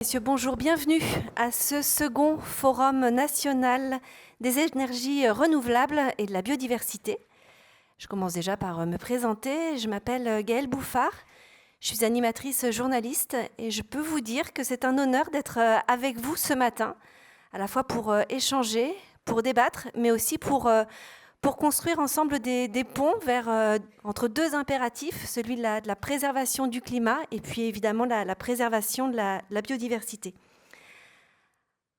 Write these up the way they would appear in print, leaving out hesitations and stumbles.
Messieurs, bonjour, bienvenue à ce second Forum national des énergies renouvelables et de la biodiversité. Je commence déjà par me présenter. Je m'appelle Gaëlle Bouffard, je suis animatrice journaliste et je peux vous dire que c'est un honneur d'être avec vous ce matin, à la fois pour échanger, pour débattre, mais aussi pour construire ensemble des ponts entre deux impératifs, celui de la préservation du climat et puis évidemment la préservation de la biodiversité.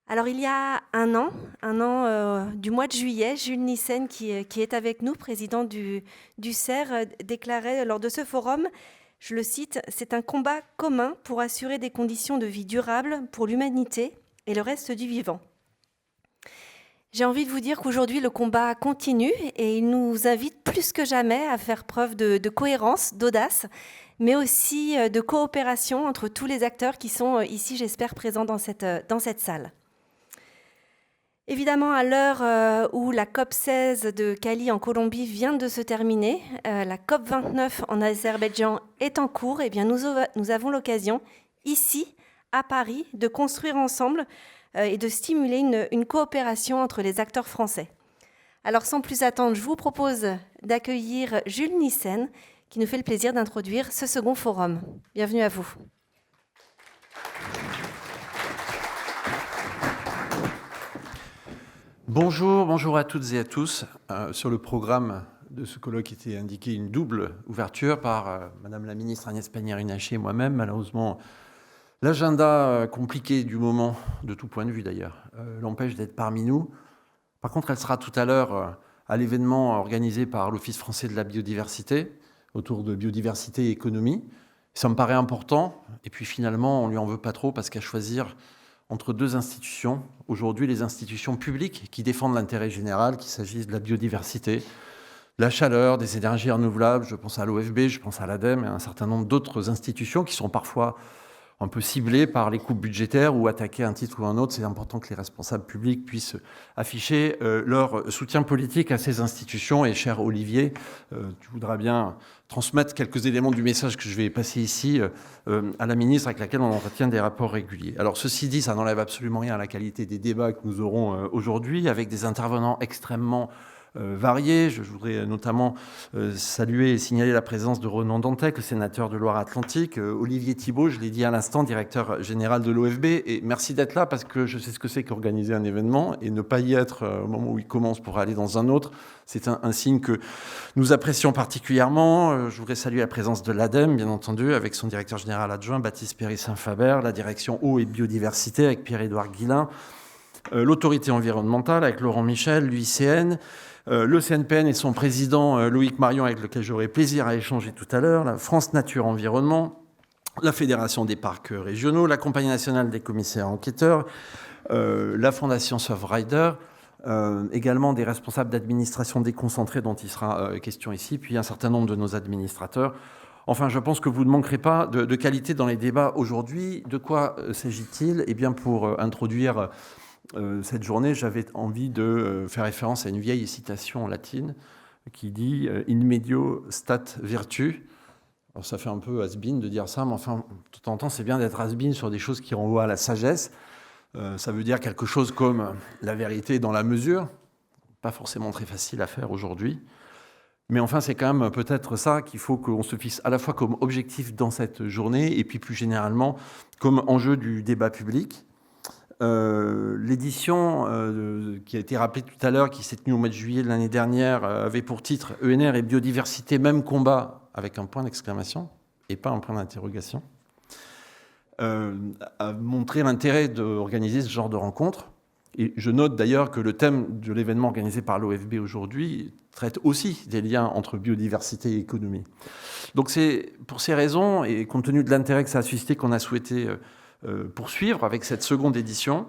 Alors il y a un an du mois de juillet, Jules Nyssen, qui est avec nous, président du CERF, déclarait lors de ce forum, je le cite, « C'est un combat commun pour assurer des conditions de vie durables pour l'humanité et le reste du vivant ». J'ai envie de vous dire qu'aujourd'hui, le combat continue et il nous invite plus que jamais à faire preuve de cohérence, d'audace, mais aussi de coopération entre tous les acteurs qui sont ici, j'espère, présents dans cette salle. Évidemment, à l'heure où la COP16 de Cali en Colombie vient de se terminer, la COP29 en Azerbaïdjan est en cours, et bien nous avons l'occasion, ici, à Paris, de construire ensemble et de stimuler une coopération entre les acteurs français. Alors sans plus attendre, je vous propose d'accueillir Jules Nyssen, qui nous fait le plaisir d'introduire ce second forum. Bienvenue à vous. Bonjour à toutes et à tous. Sur le programme de ce colloque était indiqué une double ouverture par Madame la ministre Agnès Pannier-Runacher et moi-même. Malheureusement, l'agenda compliqué du moment, de tout point de vue d'ailleurs, l'empêche d'être parmi nous. Par contre, elle sera tout à l'heure à l'événement organisé par l'Office français de la biodiversité, autour de biodiversité et économie. Ça me paraît important, et puis finalement, on ne lui en veut pas trop, parce qu'à choisir entre deux institutions, aujourd'hui les institutions publiques qui défendent l'intérêt général, qu'il s'agisse de la biodiversité, la chaleur, des énergies renouvelables, je pense à l'OFB, je pense à l'ADEME et à un certain nombre d'autres institutions qui sont parfois un peu ciblées par les coupes budgétaires ou attaquer un titre ou un autre. C'est important que les responsables publics puissent afficher leur soutien politique à ces institutions. Et cher Olivier, tu voudras bien transmettre quelques éléments du message que je vais passer ici à la ministre avec laquelle on entretient des rapports réguliers. Alors ceci dit, ça n'enlève absolument rien à la qualité des débats que nous aurons aujourd'hui avec des intervenants extrêmement variés. Je voudrais notamment saluer et signaler la présence de Ronan Dantec, le sénateur de Loire-Atlantique, Olivier Thibault, je l'ai dit à l'instant, directeur général de l'OFB, et merci d'être là parce que je sais ce que c'est qu'organiser un événement et ne pas y être au moment où il commence pour aller dans un autre. C'est un signe que nous apprécions particulièrement. Je voudrais saluer la présence de l'ADEME, bien entendu, avec son directeur général adjoint, Baptiste Péry-Saint-Faber, la direction eau et biodiversité avec Pierre-Édouard Guillain, l'autorité environnementale avec Laurent Michel, l'UICN, le CNPN et son président Loïc Marion, avec lequel j'aurai plaisir à échanger tout à l'heure, la France Nature Environnement, la Fédération des parcs régionaux, la Compagnie nationale des commissaires enquêteurs, la Fondation Surfrider, également des responsables d'administration déconcentrée dont il sera question ici, puis un certain nombre de nos administrateurs. Enfin, je pense que vous ne manquerez pas de qualité dans les débats aujourd'hui. De quoi s'agit-il ? Eh bien, pour introduire cette journée, j'avais envie de faire référence à une vieille citation latine qui dit « in medio stat virtu ». Alors ça fait un peu has-been de dire ça, mais enfin, de temps en temps, c'est bien d'être has-been sur des choses qui renvoient à la sagesse. Ça veut dire quelque chose comme la vérité dans la mesure, pas forcément très facile à faire aujourd'hui. Mais enfin, c'est quand même peut-être ça qu'il faut qu'on se fixe à la fois comme objectif dans cette journée et puis plus généralement comme enjeu du débat public. L'édition qui a été rappelée tout à l'heure, qui s'est tenue au mois de juillet de l'année dernière, avait pour titre « ENR et biodiversité, même combat » avec un point d'exclamation et pas un point d'interrogation, a montré l'intérêt d'organiser ce genre de rencontre. Et je note d'ailleurs que le thème de l'événement organisé par l'OFB aujourd'hui traite aussi des liens entre biodiversité et économie. Donc c'est pour ces raisons, et compte tenu de l'intérêt que ça a suscité, qu'on a souhaité poursuivre avec cette seconde édition,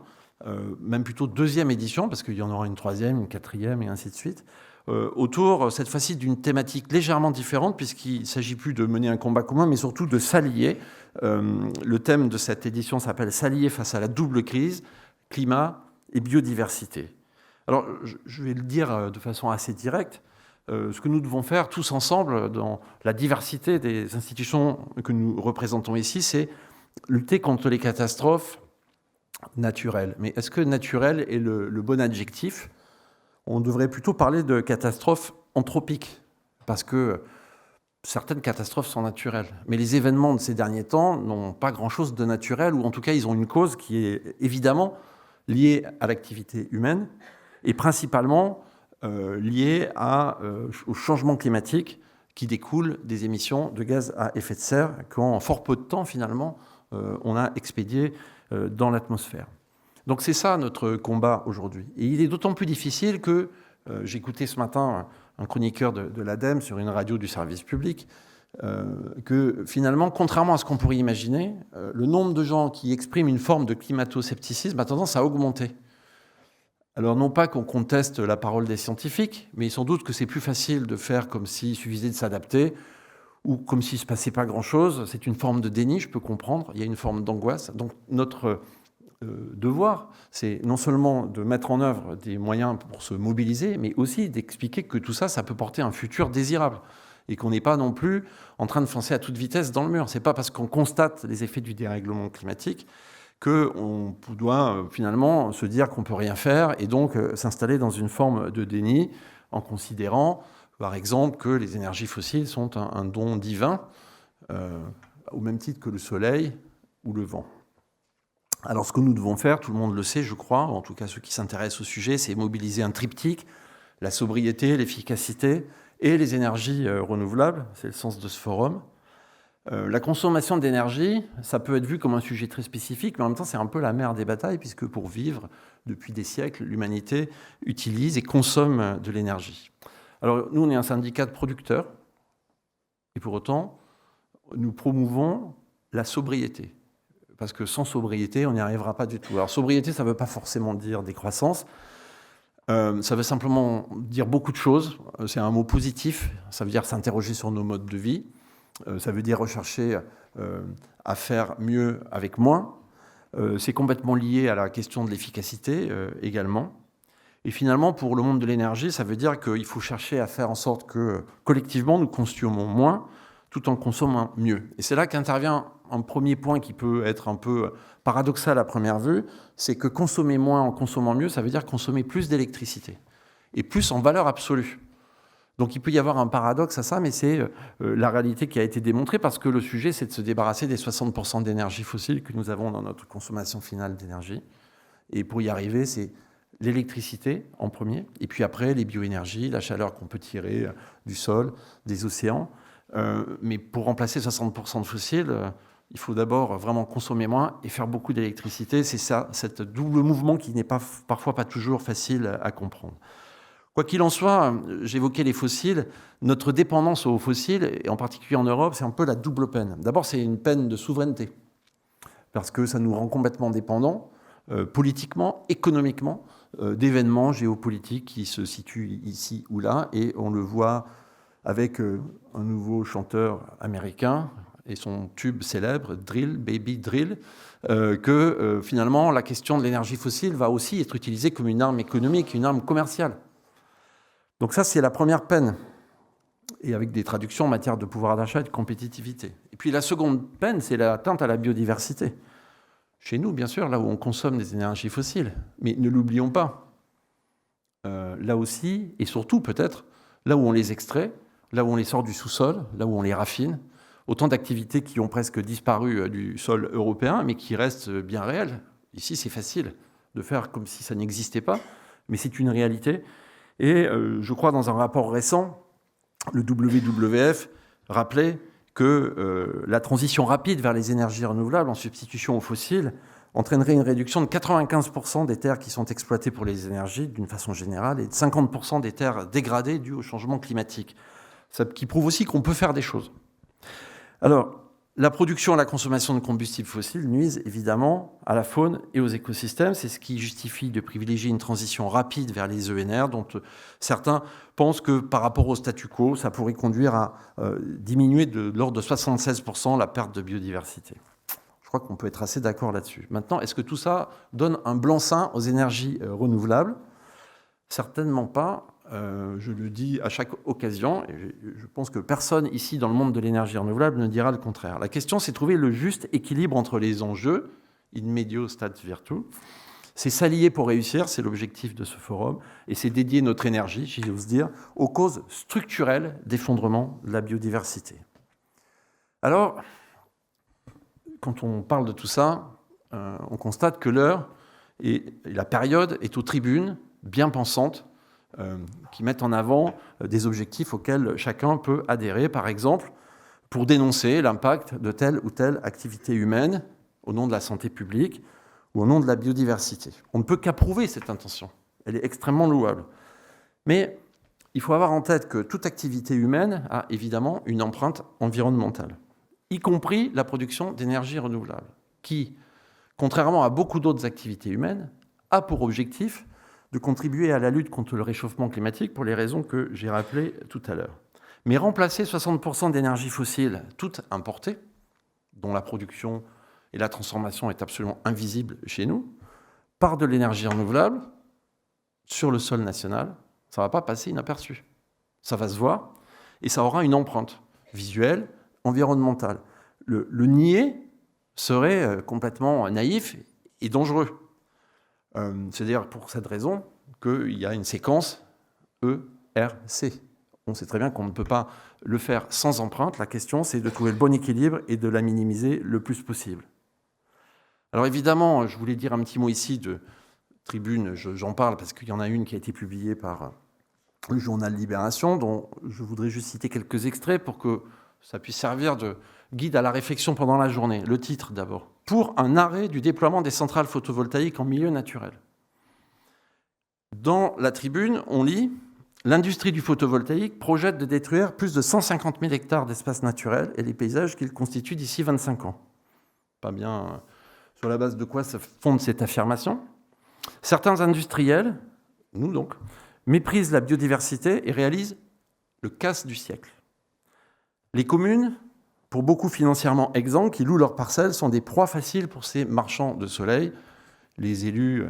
même plutôt deuxième édition, parce qu'il y en aura une troisième, une quatrième, et ainsi de suite, autour, cette fois-ci, d'une thématique légèrement différente, puisqu'il ne s'agit plus de mener un combat commun, mais surtout de s'allier. Le thème de cette édition s'appelle « S'allier face à la double crise, climat et biodiversité ». Alors, je vais le dire de façon assez directe, ce que nous devons faire tous ensemble dans la diversité des institutions que nous représentons ici, c'est lutter contre les catastrophes naturel. Mais est-ce que naturel est le bon adjectif ? On devrait plutôt parler de catastrophes anthropiques, parce que certaines catastrophes sont naturelles. Mais les événements de ces derniers temps n'ont pas grand-chose de naturel, ou en tout cas, ils ont une cause qui est évidemment liée à l'activité humaine, et principalement liée au changement climatique qui découle des émissions de gaz à effet de serre qu'en fort peu de temps, finalement, on a expédié dans l'atmosphère. Donc c'est ça notre combat aujourd'hui. Et il est d'autant plus difficile que j'écoutais ce matin un chroniqueur de l'ADEME sur une radio du service public, que finalement, contrairement à ce qu'on pourrait imaginer, le nombre de gens qui expriment une forme de climato-scepticisme a tendance à augmenter. Alors non pas qu'on conteste la parole des scientifiques, mais sans doute que c'est plus facile de faire comme s'il suffisait de s'adapter, ou comme s'il ne se passait pas grand-chose. C'est une forme de déni, je peux comprendre, il y a une forme d'angoisse. Donc notre devoir, c'est non seulement de mettre en œuvre des moyens pour se mobiliser, mais aussi d'expliquer que tout ça, ça peut porter un futur désirable, et qu'on n'est pas non plus en train de foncer à toute vitesse dans le mur. Ce n'est pas parce qu'on constate les effets du dérèglement climatique qu'on doit finalement se dire qu'on ne peut rien faire et donc s'installer dans une forme de déni en considérant, par exemple, que les énergies fossiles sont un don divin, au même titre que le soleil ou le vent. Alors ce que nous devons faire, tout le monde le sait, je crois, en tout cas ceux qui s'intéressent au sujet, c'est mobiliser un triptyque, la sobriété, l'efficacité et les énergies renouvelables, c'est le sens de ce forum. La consommation d'énergie, ça peut être vu comme un sujet très spécifique, mais en même temps, c'est un peu la mère des batailles, puisque pour vivre, depuis des siècles, l'humanité utilise et consomme de l'énergie. Alors, nous, on est un syndicat de producteurs, et pour autant, nous promouvons la sobriété, parce que sans sobriété, on n'y arrivera pas du tout. Alors, sobriété, ça ne veut pas forcément dire décroissance, ça veut simplement dire beaucoup de choses. C'est un mot positif, ça veut dire s'interroger sur nos modes de vie. Ça veut dire rechercher à faire mieux avec moins. C'est complètement lié à la question de l'efficacité également. Et finalement, pour le monde de l'énergie, ça veut dire qu'il faut chercher à faire en sorte que collectivement, nous consommons moins tout en consommant mieux. Et c'est là qu'intervient un premier point qui peut être un peu paradoxal à première vue, c'est que consommer moins en consommant mieux, ça veut dire consommer plus d'électricité, et plus en valeur absolue. Donc il peut y avoir un paradoxe à ça, mais c'est la réalité qui a été démontrée, parce que le sujet, c'est de se débarrasser des 60% d'énergie fossile que nous avons dans notre consommation finale d'énergie. Et pour y arriver, c'est l'électricité en premier, et puis après les bioénergies, la chaleur qu'on peut tirer du sol, des océans. Mais pour remplacer 60% de fossiles, il faut d'abord vraiment consommer moins et faire beaucoup d'électricité. C'est ça, cet double mouvement qui n'est parfois pas toujours facile à comprendre. Quoi qu'il en soit, j'évoquais les fossiles. Notre dépendance aux fossiles, et en particulier en Europe, c'est un peu la double peine. D'abord, c'est une peine de souveraineté, parce que ça nous rend complètement dépendants, politiquement, économiquement, d'événements géopolitiques qui se situent ici ou là. Et on le voit avec un nouveau chanteur américain et son tube célèbre, Drill, Baby Drill, que finalement, la question de l'énergie fossile va aussi être utilisée comme une arme économique, une arme commerciale. Donc ça, c'est la première peine, et avec des traductions en matière de pouvoir d'achat et de compétitivité. Et puis la seconde peine, c'est l'atteinte à la biodiversité. Chez nous, bien sûr, là où on consomme des énergies fossiles, mais ne l'oublions pas. Là aussi, et surtout peut-être, là où on les extrait, là où on les sort du sous-sol, là où on les raffine, autant d'activités qui ont presque disparu du sol européen, mais qui restent bien réelles. Ici, c'est facile de faire comme si ça n'existait pas, mais c'est une réalité. Et je crois, dans un rapport récent, le WWF rappelait que la transition rapide vers les énergies renouvelables en substitution aux fossiles entraînerait une réduction de 95% des terres qui sont exploitées pour les énergies, d'une façon générale, et de 50% des terres dégradées dues au changement climatique. Ça, qui prouve aussi qu'on peut faire des choses. Alors, la production et la consommation de combustibles fossiles nuisent évidemment à la faune et aux écosystèmes. C'est ce qui justifie de privilégier une transition rapide vers les ENR, dont certains pensent que par rapport au statu quo, ça pourrait conduire à diminuer de l'ordre de 76% la perte de biodiversité. Je crois qu'on peut être assez d'accord là-dessus. Maintenant, est-ce que tout ça donne un blanc-seing aux énergies renouvelables ? Certainement pas. Je le dis à chaque occasion, et je pense que personne ici dans le monde de l'énergie renouvelable ne dira le contraire. La question, c'est de trouver le juste équilibre entre les enjeux in medio stat virtu. C'est s'allier pour réussir, c'est l'objectif de ce forum, et c'est dédier notre énergie, j'ose dire, aux causes structurelles d'effondrement de la biodiversité. Alors, quand on parle de tout ça, on constate que l'heure et la période est aux tribunes bien pensantes qui mettent en avant des objectifs auxquels chacun peut adhérer, par exemple, pour dénoncer l'impact de telle ou telle activité humaine au nom de la santé publique ou au nom de la biodiversité. On ne peut qu'approuver cette intention. Elle est extrêmement louable. Mais il faut avoir en tête que toute activité humaine a évidemment une empreinte environnementale, y compris la production d'énergie renouvelable, qui, contrairement à beaucoup d'autres activités humaines, a pour objectif de contribuer à la lutte contre le réchauffement climatique pour les raisons que j'ai rappelées tout à l'heure. Mais remplacer 60% d'énergie fossile, toute importée, dont la production et la transformation est absolument invisible chez nous, par de l'énergie renouvelable sur le sol national, ça ne va pas passer inaperçu. Ça va se voir et ça aura une empreinte visuelle, environnementale. Le nier serait complètement naïf et dangereux. C'est d'ailleurs pour cette raison qu'il y a une séquence ERC. On sait très bien qu'on ne peut pas le faire sans empreinte. La question, c'est de trouver le bon équilibre et de la minimiser le plus possible. Alors évidemment, je voulais dire un petit mot ici de tribune, j'en parle parce qu'il y en a une qui a été publiée par le journal Libération, dont je voudrais juste citer quelques extraits pour que ça puisse servir de guide à la réflexion pendant la journée. Le titre d'abord. Pour un arrêt du déploiement des centrales photovoltaïques en milieu naturel. Dans la tribune, on lit « L'industrie du photovoltaïque projette de détruire plus de 150 000 hectares d'espaces naturels et les paysages qu'ils constituent d'ici 25 ans. » Pas bien sur la base de quoi se fonde cette affirmation. Certains industriels, nous donc, méprisent la biodiversité et réalisent le casse du siècle. Les communes, pour beaucoup financièrement exempts, qui louent leurs parcelles, sont des proies faciles pour ces marchands de soleil. Les élus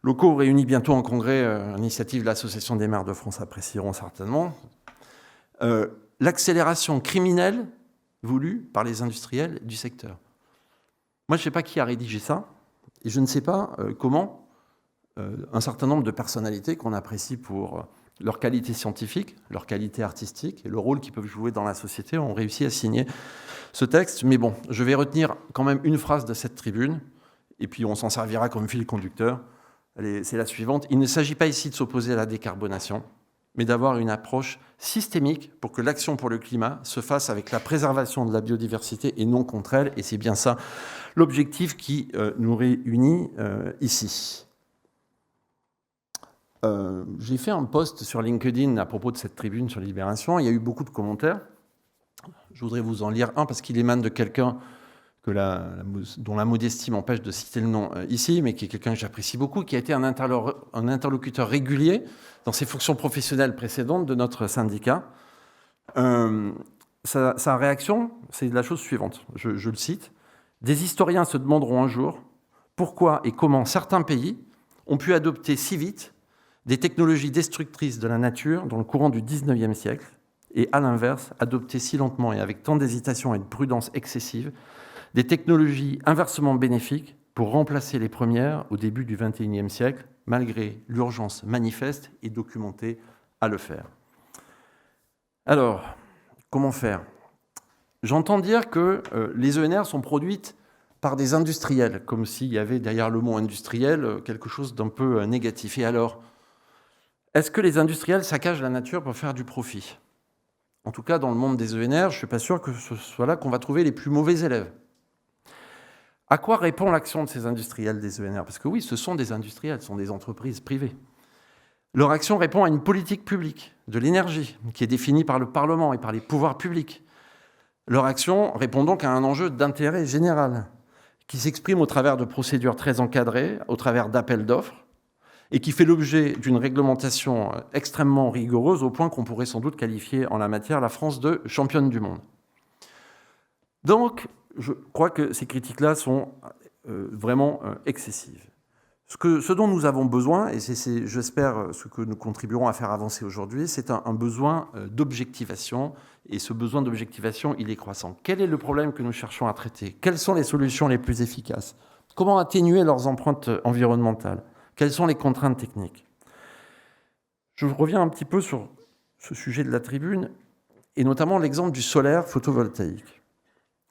locaux réunis bientôt en congrès à l'initiative de l'Association des maires de France apprécieront certainement. L'accélération criminelle voulue par les industriels du secteur. Moi, je ne sais pas qui a rédigé ça, et je ne sais pas comment un certain nombre de personnalités qu'on apprécie pour leur qualité scientifique, leur qualité artistique et le rôle qu'ils peuvent jouer dans la société ont réussi à signer ce texte. Mais bon, je vais retenir quand même une phrase de cette tribune, et puis on s'en servira comme fil conducteur. C'est la suivante. Il ne s'agit pas ici de s'opposer à la décarbonation, mais d'avoir une approche systémique pour que l'action pour le climat se fasse avec la préservation de la biodiversité et non contre elle. Et c'est bien ça l'objectif qui nous réunit ici. J'ai fait un post sur LinkedIn à propos de cette tribune sur Libération. Il y a eu beaucoup de commentaires. Je voudrais vous en lire un parce qu'il émane de quelqu'un dont la modestie m'empêche de citer le nom ici, mais qui est quelqu'un que j'apprécie beaucoup, qui a été un interlocuteur régulier dans ses fonctions professionnelles précédentes de notre syndicat. Sa réaction, c'est la chose suivante, je le cite. « Des historiens se demanderont un jour pourquoi et comment certains pays ont pu adopter si vite des technologies destructrices de la nature dans le courant du XIXe siècle et, à l'inverse, adopter si lentement et avec tant d'hésitation et de prudence excessive des technologies inversement bénéfiques pour remplacer les premières au début du XXIe siècle, malgré l'urgence manifeste et documentée à le faire. » Alors, comment faire ? J'entends dire que les ENR sont produites par des industriels, comme s'il y avait derrière le mot industriel quelque chose d'un peu négatif. Et alors, est-ce que les industriels saccagent la nature pour faire du profit ? En tout cas, dans le monde des ENR, je ne suis pas sûr que ce soit là qu'on va trouver les plus mauvais élèves. À quoi répond l'action de ces industriels des ENR ? Parce que oui, ce sont des industriels, ce sont des entreprises privées. Leur action répond à une politique publique de l'énergie qui est définie par le Parlement et par les pouvoirs publics. Leur action répond donc à un enjeu d'intérêt général qui s'exprime au travers de procédures très encadrées, au travers d'appels d'offres, et qui fait l'objet d'une réglementation extrêmement rigoureuse au point qu'on pourrait sans doute qualifier en la matière la France de championne du monde. Donc, je crois que ces critiques-là sont vraiment excessives. Ce dont nous avons besoin, et c'est j'espère ce que nous contribuerons à faire avancer aujourd'hui, c'est un besoin d'objectivation, et ce besoin d'objectivation, il est croissant. Quel est le problème que nous cherchons à traiter ? Quelles sont les solutions les plus efficaces ? Comment atténuer leurs empreintes environnementales? Quelles sont les contraintes techniques? Je reviens un petit peu sur ce sujet de la tribune, et notamment l'exemple du solaire photovoltaïque.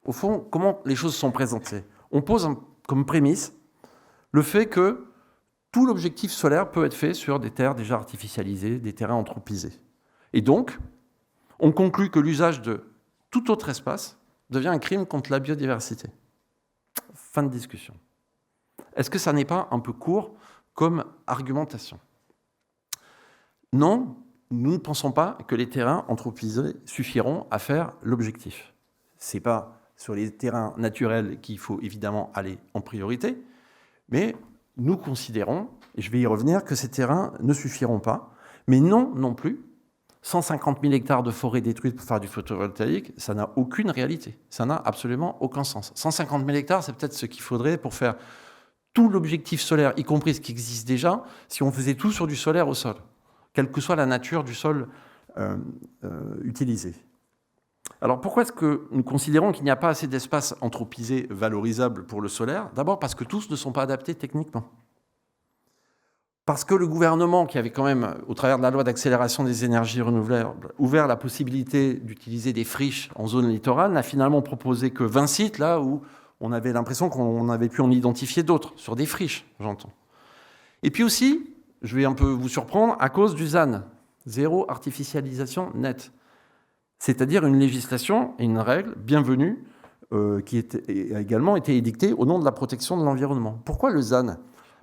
Au fond, comment les choses sont présentées? On pose comme prémisse le fait que tout l'objectif solaire peut être fait sur des terres déjà artificialisées, des terrains anthropisés. Et donc, on conclut que l'usage de tout autre espace devient un crime contre la biodiversité. Fin de discussion. Est-ce que ça n'est pas un peu court comme argumentation? Non, nous ne pensons pas que les terrains anthropisés suffiront à faire l'objectif. Ce n'est pas sur les terrains naturels qu'il faut évidemment aller en priorité, mais nous considérons, et je vais y revenir, que ces terrains ne suffiront pas. Mais non plus, 150 000 hectares de forêt détruites pour faire du photovoltaïque, ça n'a aucune réalité. Ça n'a absolument aucun sens. 150 000 hectares, c'est peut-être ce qu'il faudrait pour faire tout l'objectif solaire, y compris ce qui existe déjà, si on faisait tout sur du solaire au sol, quelle que soit la nature du sol utilisé. Alors pourquoi est-ce que nous considérons qu'il n'y a pas assez d'espace anthropisé valorisable pour le solaire? D'abord parce que tous ne sont pas adaptés techniquement. Parce que le gouvernement, qui avait quand même, au travers de la loi d'accélération des énergies renouvelables, ouvert la possibilité d'utiliser des friches en zone littorale, n'a finalement proposé que 20 sites, là où on avait l'impression qu'on avait pu en identifier d'autres, sur des friches, j'entends. Et puis aussi, je vais un peu vous surprendre, à cause du ZAN, zéro artificialisation nette. C'est-à-dire une législation et une règle bienvenue qui a également été édictée au nom de la protection de l'environnement. Pourquoi le ZAN?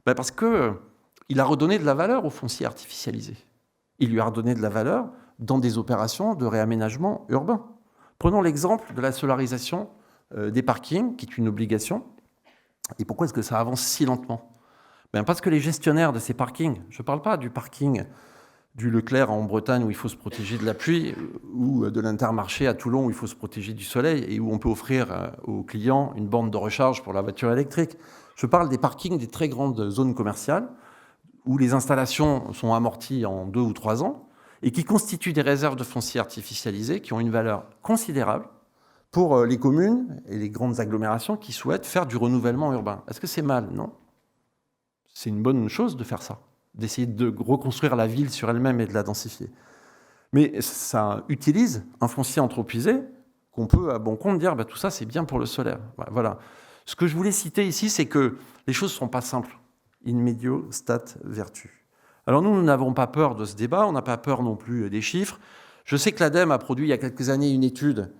Parce qu'il a redonné de la valeur au foncier artificialisé. Il lui a redonné de la valeur dans des opérations de réaménagement urbain. Prenons l'exemple de la solarisation des parkings, qui est une obligation. Et pourquoi est-ce que ça avance si lentement? Parce que les gestionnaires de ces parkings, je ne parle pas du parking du Leclerc en Bretagne où il faut se protéger de la pluie, ou de l'Intermarché à Toulon où il faut se protéger du soleil et où on peut offrir aux clients une borne de recharge pour la voiture électrique. Je parle des parkings des très grandes zones commerciales où les installations sont amorties en 2 ou 3 ans et qui constituent des réserves de foncier artificialisé qui ont une valeur considérable pour les communes et les grandes agglomérations qui souhaitent faire du renouvellement urbain. Est-ce que c'est mal? Non. C'est une bonne chose de faire ça, d'essayer de reconstruire la ville sur elle-même et de la densifier. Mais ça utilise un foncier anthropisé qu'on peut à bon compte dire tout ça c'est bien pour le solaire. Voilà. Ce que je voulais citer ici, c'est que les choses ne sont pas simples. In medio stat vertu. Alors nous n'avons pas peur de ce débat, on n'a pas peur non plus des chiffres. Je sais que l'ADEME a produit il y a quelques années une étude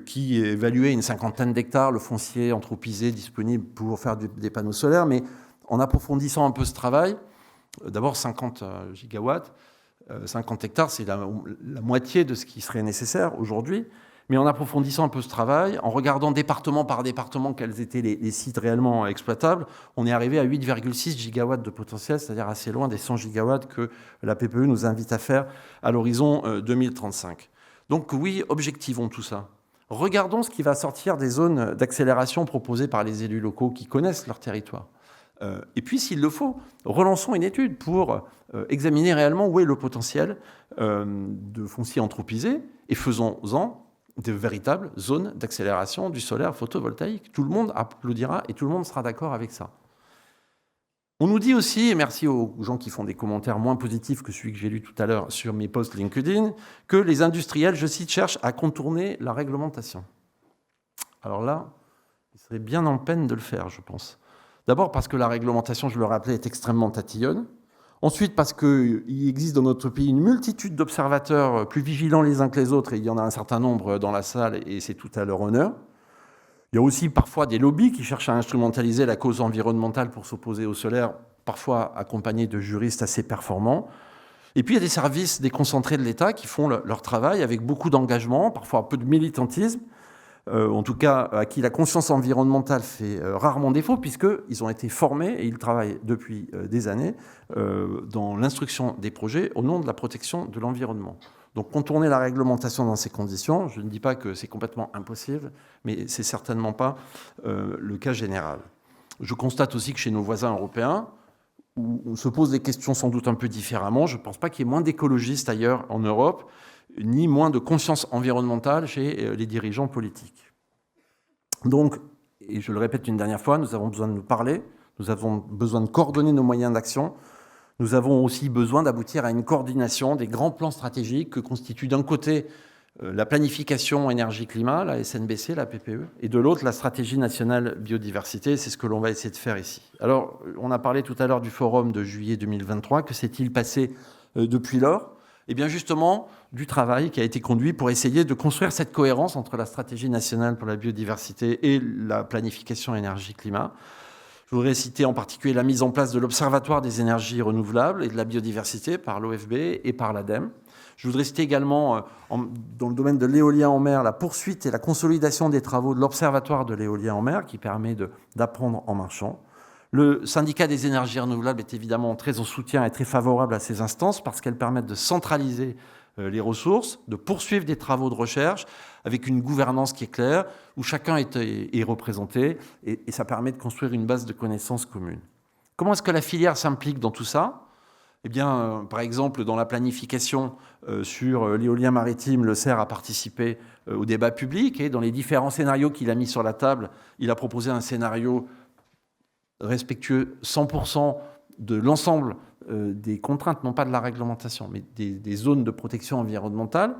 qui évaluait une 50aine d'hectares, le foncier anthropisé disponible pour faire des panneaux solaires, mais en approfondissant un peu ce travail, d'abord 50 gigawatts, 50 hectares, c'est la moitié de ce qui serait nécessaire aujourd'hui. Mais en approfondissant un peu ce travail, en regardant département par département quels étaient les sites réellement exploitables, on est arrivé à 8,6 gigawatts de potentiel, c'est-à-dire assez loin des 100 gigawatts que la PPE nous invite à faire à l'horizon 2035. Donc oui, objectivons tout ça. Regardons ce qui va sortir des zones d'accélération proposées par les élus locaux qui connaissent leur territoire. Et puis, s'il le faut, relançons une étude pour examiner réellement où est le potentiel de foncier anthropisé et faisons-en de véritables zones d'accélération du solaire photovoltaïque. Tout le monde applaudira et tout le monde sera d'accord avec ça. On nous dit aussi, et merci aux gens qui font des commentaires moins positifs que celui que j'ai lu tout à l'heure sur mes posts LinkedIn, que les industriels, je cite, cherchent à contourner la réglementation. Alors là, ils seraient bien en peine de le faire, je pense. D'abord parce que la réglementation, je le rappelais, est extrêmement tatillonne. Ensuite parce qu'il existe dans notre pays une multitude d'observateurs plus vigilants les uns que les autres, et il y en a un certain nombre dans la salle, et c'est tout à leur honneur. Il y a aussi parfois des lobbies qui cherchent à instrumentaliser la cause environnementale pour s'opposer au solaire, parfois accompagnés de juristes assez performants. Et puis il y a des services déconcentrés de l'État qui font leur travail avec beaucoup d'engagement, parfois un peu de militantisme, en tout cas à qui la conscience environnementale fait rarement défaut, puisqu'ils ont été formés et ils travaillent depuis des années dans l'instruction des projets au nom de la protection de l'environnement. Donc contourner la réglementation dans ces conditions, je ne dis pas que c'est complètement impossible, mais ce n'est certainement pas le cas général. Je constate aussi que chez nos voisins européens, où on se pose des questions sans doute un peu différemment, je ne pense pas qu'il y ait moins d'écologistes ailleurs en Europe, ni moins de conscience environnementale chez les dirigeants politiques. Donc, et je le répète une dernière fois, nous avons besoin de nous parler, nous avons besoin de coordonner nos moyens d'action, nous avons aussi besoin d'aboutir à une coordination des grands plans stratégiques que constituent d'un côté la planification énergie-climat, la SNBC, la PPE, et de l'autre la stratégie nationale biodiversité. C'est ce que l'on va essayer de faire ici. Alors, on a parlé tout à l'heure du forum de juillet 2023. Que s'est-il passé depuis lors ? Eh bien, justement, du travail qui a été conduit pour essayer de construire cette cohérence entre la stratégie nationale pour la biodiversité et la planification énergie-climat. Je voudrais citer en particulier la mise en place de l'Observatoire des énergies renouvelables et de la biodiversité par l'OFB et par l'ADEME. Je voudrais citer également, dans le domaine de l'éolien en mer, la poursuite et la consolidation des travaux de l'Observatoire de l'éolien en mer, qui permet d'apprendre en marchant. Le syndicat des énergies renouvelables est évidemment très en soutien et très favorable à ces instances parce qu'elles permettent de centraliser les ressources, de poursuivre des travaux de recherche avec une gouvernance qui est claire, où chacun est représenté, et ça permet de construire une base de connaissances communes. Comment est-ce que la filière s'implique dans tout ça ? Eh bien, par exemple, dans la planification sur l'éolien maritime, le CER a participé au débat public, et dans les différents scénarios qu'il a mis sur la table, il a proposé un scénario respectueux 100% de l'ensemble des contraintes, non pas de la réglementation, mais des zones de protection environnementale.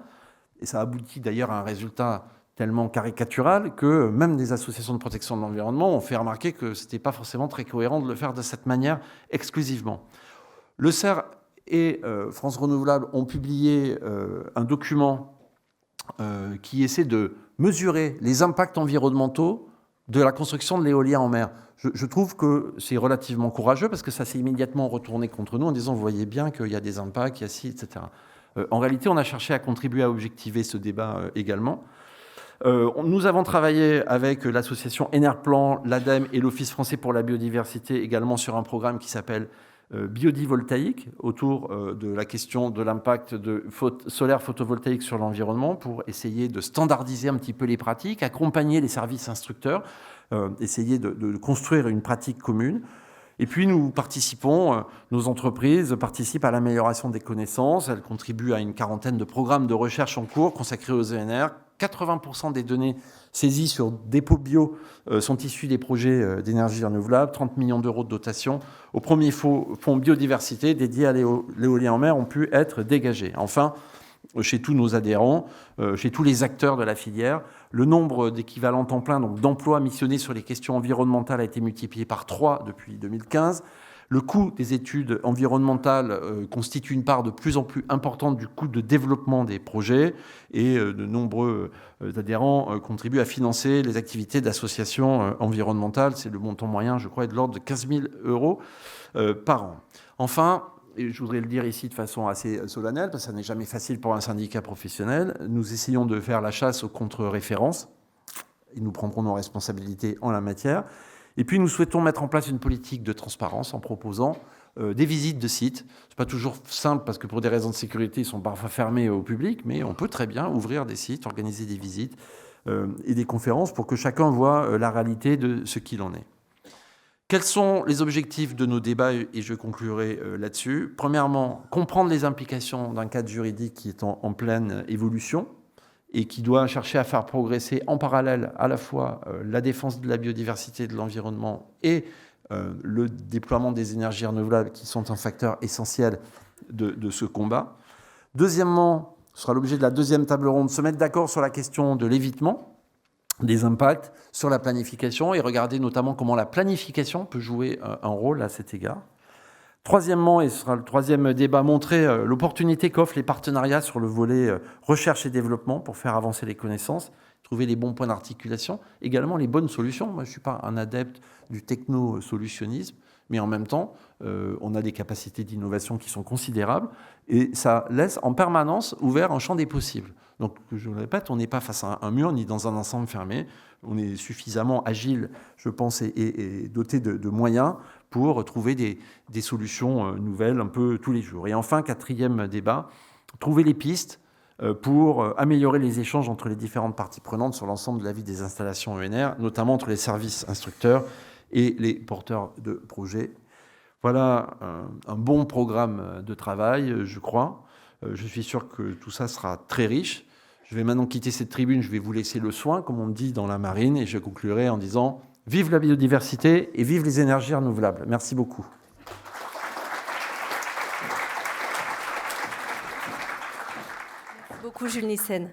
Et ça aboutit d'ailleurs à un résultat tellement caricatural que même des associations de protection de l'environnement ont fait remarquer que ce n'était pas forcément très cohérent de le faire de cette manière exclusivement. Le CER et France Renouvelable ont publié un document qui essaie de mesurer les impacts environnementaux de la construction de l'éolien en mer. Je trouve que c'est relativement courageux parce que ça s'est immédiatement retourné contre nous en disant vous voyez bien qu'il y a des impacts, il y a ci, etc. En réalité, on a cherché à contribuer à objectiver ce débat également. Nous avons travaillé avec l'association Enerplan, l'ADEME et l'Office français pour la biodiversité également sur un programme qui s'appelle biodivoltaïque autour de la question de l'impact solaire photovoltaïque sur l'environnement pour essayer de standardiser un petit peu les pratiques, accompagner les services instructeurs, essayer de construire une pratique commune. Et puis nous participons, nos entreprises participent à l'amélioration des connaissances, elles contribuent à une quarantaine de programmes de recherche en cours consacrés aux ENR. 80% des données saisies sur dépôts bio sont issues des projets d'énergie renouvelable, 30 millions d'euros de dotation. Au premier fonds biodiversité dédié à l'éolien en mer ont pu être dégagés. Enfin, chez tous nos adhérents, chez tous les acteurs de la filière, le nombre d'équivalents temps plein, donc d'emplois missionnés sur les questions environnementales a été multiplié par 3 depuis 2015. Le coût des études environnementales constitue une part de plus en plus importante du coût de développement des projets et de nombreux adhérents contribuent à financer les activités d'associations environnementales. C'est le montant moyen, je crois, est de l'ordre de 15 000 euros par an. Enfin, et je voudrais le dire ici de façon assez solennelle, parce que ça n'est jamais facile pour un syndicat professionnel, nous essayons de faire la chasse aux contre-références et nous prendrons nos responsabilités en la matière. Et puis nous souhaitons mettre en place une politique de transparence en proposant des visites de sites. Ce n'est pas toujours simple parce que pour des raisons de sécurité, ils sont parfois fermés au public, mais on peut très bien ouvrir des sites, organiser des visites et des conférences pour que chacun voit la réalité de ce qu'il en est. Quels sont les objectifs de nos débats et je conclurai là-dessus. Premièrement, comprendre les implications d'un cadre juridique qui est en pleine évolution et qui doit chercher à faire progresser en parallèle à la fois la défense de la biodiversité et de l'environnement et le déploiement des énergies renouvelables qui sont un facteur essentiel de ce combat. Deuxièmement, ce sera l'objet de la deuxième table ronde, se mettre d'accord sur la question de l'évitement des impacts sur la planification et regarder notamment comment la planification peut jouer un rôle à cet égard. Troisièmement, et ce sera le troisième débat, montrer l'opportunité qu'offrent les partenariats sur le volet recherche et développement pour faire avancer les connaissances, trouver les bons points d'articulation, également les bonnes solutions. Moi, je ne suis pas un adepte du techno-solutionnisme, mais en même temps, on a des capacités d'innovation qui sont considérables et ça laisse en permanence ouvert un champ des possibles. Donc, je le répète, on n'est pas face à un mur ni dans un ensemble fermé. On est suffisamment agile, je pense, et doté de moyens pour trouver des solutions nouvelles un peu tous les jours. Et enfin, quatrième débat, trouver les pistes pour améliorer les échanges entre les différentes parties prenantes sur l'ensemble de la vie des installations ENR, notamment entre les services instructeurs et les porteurs de projets. Voilà un bon programme de travail, je crois. Je suis sûr que tout ça sera très riche. Je vais maintenant quitter cette tribune, je vais vous laisser le soin, comme on dit dans la marine, et je conclurai en disant Vive la biodiversité et vive les énergies renouvelables. Merci beaucoup. Merci beaucoup, Jules Nyssen.